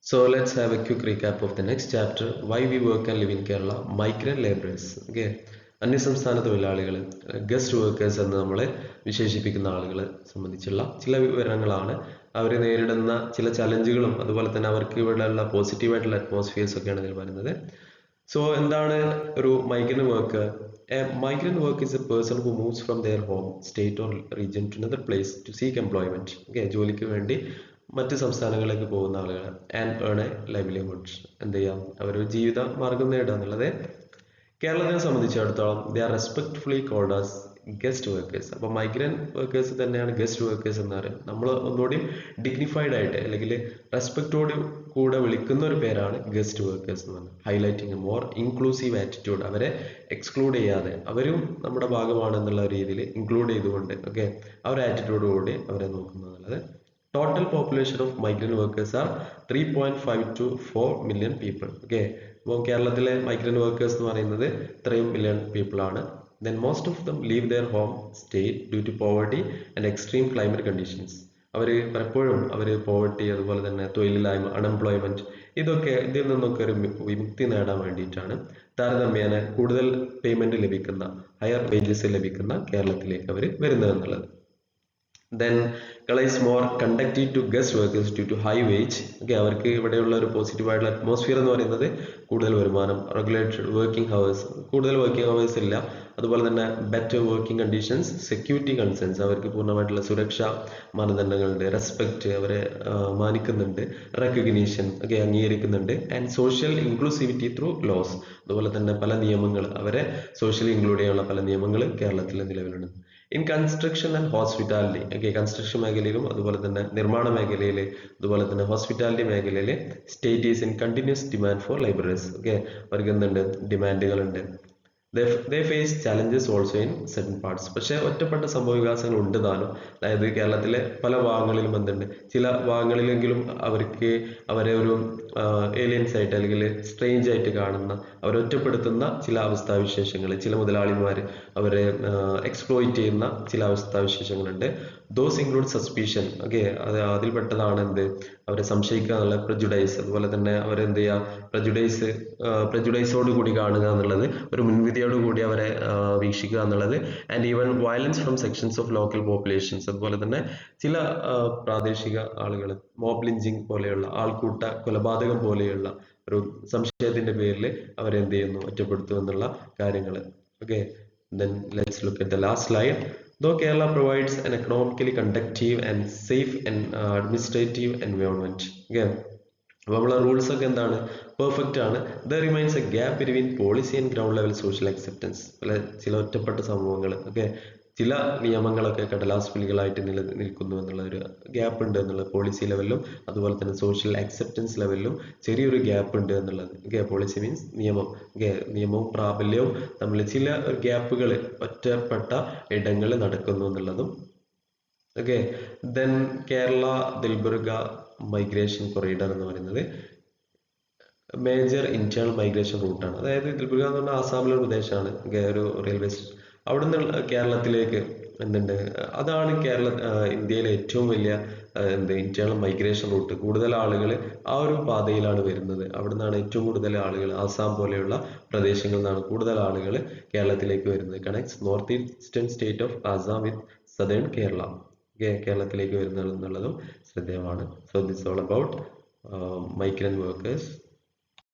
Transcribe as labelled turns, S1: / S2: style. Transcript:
S1: So let's have a quick recap of the next chapter, why we work and live in Kerala, migrant laborers. Okay. അന്യസംസ്ഥാന തൊഴിലാളികൾ, guest workers എന്ന് നമ്മളെ വിശേഷിപ്പിക്കുന്ന ആളുകളെ സംബന്ധിച്ചുള്ള ചില വിവരങ്ങളാണ്. അവർ നേരിടുന്ന ചില ചലഞ്ചുകളും അതുപോലെ തന്നെ അവർക്ക് ഇവിടെയുള്ള പോസിറ്റീവായിട്ടുള്ള അറ്റ്മോസ്ഫിയേഴ്സ് ഒക്കെയാണ് ഇതിൽ പറയുന്നത്. സോ എന്താണ് ഒരു migrant worker? A migrant worker is a person who moves from their home, state or region to another place to seek employment. Okay, ജോലിക്ക് വേണ്ടി മറ്റ് സംസ്ഥാനങ്ങളിലേക്ക് പോകുന്ന ആളുകൾ ആൻഡ് ഏൺ എ ലൈവ്ലിഹുഡ്. എന്ത് ചെയ്യാം? അവർ ജീവിത മാർഗം നേടുക എന്നുള്ളത്. കേരളത്തിനെ സംബന്ധിച്ചിടത്തോളം they are respectfully called as guest workers. അപ്പോൾ മൈഗ്രന്റ് വർക്കേഴ്സ് തന്നെയാണ് ഗസ്റ്റ് വർക്കേഴ്സ് എന്ന് പറയുന്നത്. നമ്മൾ ഒന്നുകൂടി ഡിഗ്നിഫൈഡ് ആയിട്ട് അല്ലെങ്കിൽ റെസ്പെക്റ്റോട് കൂടെ വിളിക്കുന്ന ഒരു പേരാണ് ഗസ്റ്റ് വർക്കേഴ്സ് എന്ന് പറയുന്നത്. ഹൈലൈറ്റിംഗ് മോർ ഇൻക്ലൂസീവ് ആറ്റിറ്റ്യൂഡ്, അവരെ എക്സ്ക്ലൂഡ് ചെയ്യാതെ അവരും നമ്മുടെ ഭാഗമാണ് എന്നുള്ള രീതിയിൽ ഇൻക്ലൂഡ് ചെയ്തുകൊണ്ട് ഓക്കെ ആ ഒരു ആറ്റിറ്റ്യൂഡ് കൂടി അവരെ നോക്കുന്നത് എന്നുള്ളത്. Total population of migrant workers are 3.5 to 4 million people. Okay, അപ്പോൾ കേരളത്തിലെ മൈഗ്രന്റ് വർക്കേഴ്സ് എന്ന് പറയുന്നത് 3 million people ആണ്. Then most of them leave their home state due to poverty and extreme climate conditions. അവർ പലപ്പോഴും പോവർട്ടി അതുപോലെ തന്നെ തൊഴിലില്ലായ്മ, അൺഎംപ്ലോയ്മെന്റ്, ഇതിൽ നിന്നൊക്കെ ഒരു വിമുക്തി നേടാൻ വേണ്ടിയിട്ടാണ് താരതമ്യേന കൂടുതൽ പേയ്മെന്റ് ലഭിക്കുന്ന, ഹയർ വേജസ് ലഭിക്കുന്ന കേരളത്തിലേക്ക് അവർ വരുന്നത് എന്നുള്ളത്. Then Kerala is more conducive to guest workers due to high wage. Okay, അവർക്ക് ഇവിടെയുള്ള ഒരു പോസിറ്റീവ് ആയിട്ടുള്ള അറ്റ്മോസ്ഫിയർ എന്ന് പറയുന്നത് കൂടുതൽ വരുമാനം, റെഗുലേറ്റഡ് വർക്കിംഗ് ഹവേഴ്സ്, കൂടുതൽ വർക്കിംഗ് ഹവേഴ്സ് ഇല്ല, അതുപോലെ തന്നെ better working conditions, security concerns, അവർക്ക് പൂർണ്ണമായിട്ടുള്ള സുരക്ഷാ മാനദണ്ഡങ്ങളുണ്ട്, റെസ്പെക്ട് അവരെ മാനിക്കുന്നുണ്ട്, റെക്കഗ്നീഷൻ ഒക്കെ അംഗീകരിക്കുന്നുണ്ട്, and social inclusivity through laws, അതുപോലെ തന്നെ പല നിയമങ്ങൾ, അവരെ സോഷ്യലി ഇൻക്ലൂഡ് ചെയ്യാനുള്ള പല നിയമങ്ങൾ കേരളത്തിൽ നിലവിലുണ്ട്. In construction and hospitality, okay construction മേഖലയിലും അതുപോലെ തന്നെ നിർമ്മാണ മേഖലയിൽ അതുപോലെ തന്നെ ഹോസ്പിറ്റാലിറ്റി മേഖലയിൽ state is in continuous demand for libraries. Okay, അവർക്ക് എന്തുണ്ട്? ഡിമാൻഡുകളുണ്ട്. they face challenges also in certain parts. പക്ഷേ ഒറ്റപ്പെട്ട സംഭവ വികാസങ്ങൾ ഉണ്ട് താനും. അതായത് കേരളത്തിലെ പല ഭാഗങ്ങളിലും എന്തുണ്ട്? ചില ഭാഗങ്ങളിലെങ്കിലും അവർക്ക് അവരെ ഒരു ഏലിയൻസ് ആയിട്ട് അല്ലെങ്കിൽ സ്ട്രേഞ്ച് ആയിട്ട് കാണുന്ന, അവരെ ഒറ്റപ്പെടുത്തുന്ന ചില അവസ്ഥാവിശേഷങ്ങൾ, ചില മുതലാളിമാർ അവരെ എക്സ്പ്ലോയിറ്റ് ചെയ്യുന്ന ചില അവസ്ഥാവിശേഷങ്ങളുണ്ട്. Those include suspicion. ഓക്കെ, അതിൽപ്പെട്ടതാണ് എന്ത്? അവരെ സംശയിക്കുക എന്നുള്ള പ്രജുഡൈസ്, അതുപോലെ തന്നെ അവരെന്ത് ചെയ്യുക? പ്രജുഡൈസോട് കൂടി കാണുക എന്നുള്ളത്, ഒരു മുൻവിധിയോട് കൂടി അവരെ വീക്ഷിക്കുക എന്നുള്ളത്. And even violence from sections of local populations, അതുപോലെ തന്നെ ചില പ്രാദേശിക ആളുകൾ മോബ് ലിഞ്ചിങ് പോലെയുള്ള, ആൾക്കൂട്ട കൊലപാതകം പോലെയുള്ള ഒരു സംശയത്തിന്റെ പേരിൽ അവരെന്ത് ചെയ്യുന്നു? ഒറ്റപ്പെടുത്തും എന്നുള്ള കാര്യങ്ങൾ. Okay, then let's look at the last slide. Though Kerala provides an economically conducive and safe and administrative environment. Okay, അപ്പോൾ നമ്മളെ റൂൾസ് ഒക്കെ എന്താണ്? പെർഫെക്റ്റ് ആണ്. There remains A gap between policy and ground level social acceptance. ചില ഒറ്റപ്പെട്ട സംഭവങ്ങൾ, okay ചില നിയമങ്ങളൊക്കെ കടലാസ് പുലികളായിട്ട് നിൽക്കുന്നു എന്നുള്ള ഒരു ഗ്യാപ്പ് ഉണ്ട് എന്നുള്ളത് പോളിസി ലെവലിലും അതുപോലെ തന്നെ സോഷ്യൽ അക്സെപ്റ്റൻസ് ലെവലിലും ചെറിയൊരു ഗ്യാപ്പ് ഉണ്ട് എന്നുള്ളത്. ഓക്കെ, പോളിസി മീൻസ് നിയമം, ഓക്കെ നിയമവും പ്രാബല്യവും തമ്മിൽ ചില ഗ്യാപ്പുകൾ ഒറ്റപ്പെട്ട ഇടങ്ങളിൽ നടക്കുന്നു എന്നുള്ളതും. ഓക്കെ, ദെൻ കേരള ദിൽബർഗ മൈഗ്രേഷൻ കൊറിഡർ എന്ന് പറയുന്നത് മേജർ ഇന്റേണൽ മൈഗ്രേഷൻ റൂട്ടാണ്. അതായത് ദിൽബർഗ എന്ന് പറഞ്ഞാൽ ആസാമിലെ ഒരു പ്രദേശമാണ്, ഒരു റെയിൽവേ സ്റ്റേഷൻ. അവിടെ നിന്ന് കേരളത്തിലേക്ക് എന്തുണ്ട്? അതാണ് ഇന്ത്യയിലെ ഏറ്റവും വലിയ ഇന്റേണൽ മൈഗ്രേഷൻ റൂട്ട്. കൂടുതൽ ആളുകൾ ആ ഒരു പാതയിലാണ് വരുന്നത്. അവിടെ നിന്നാണ് ഏറ്റവും കൂടുതൽ ആളുകൾ, ആസാം പോലെയുള്ള പ്രദേശങ്ങളിൽ നിന്നാണ് കൂടുതൽ ആളുകൾ കേരളത്തിലേക്ക് വരുന്നത്. Connects north eastern state of Assam with southern Kerala. കേരളത്തിലേക്ക് വരുന്നത് എന്നുള്ളതും ശ്രദ്ധേയമാണ്. So this all about migrant workers.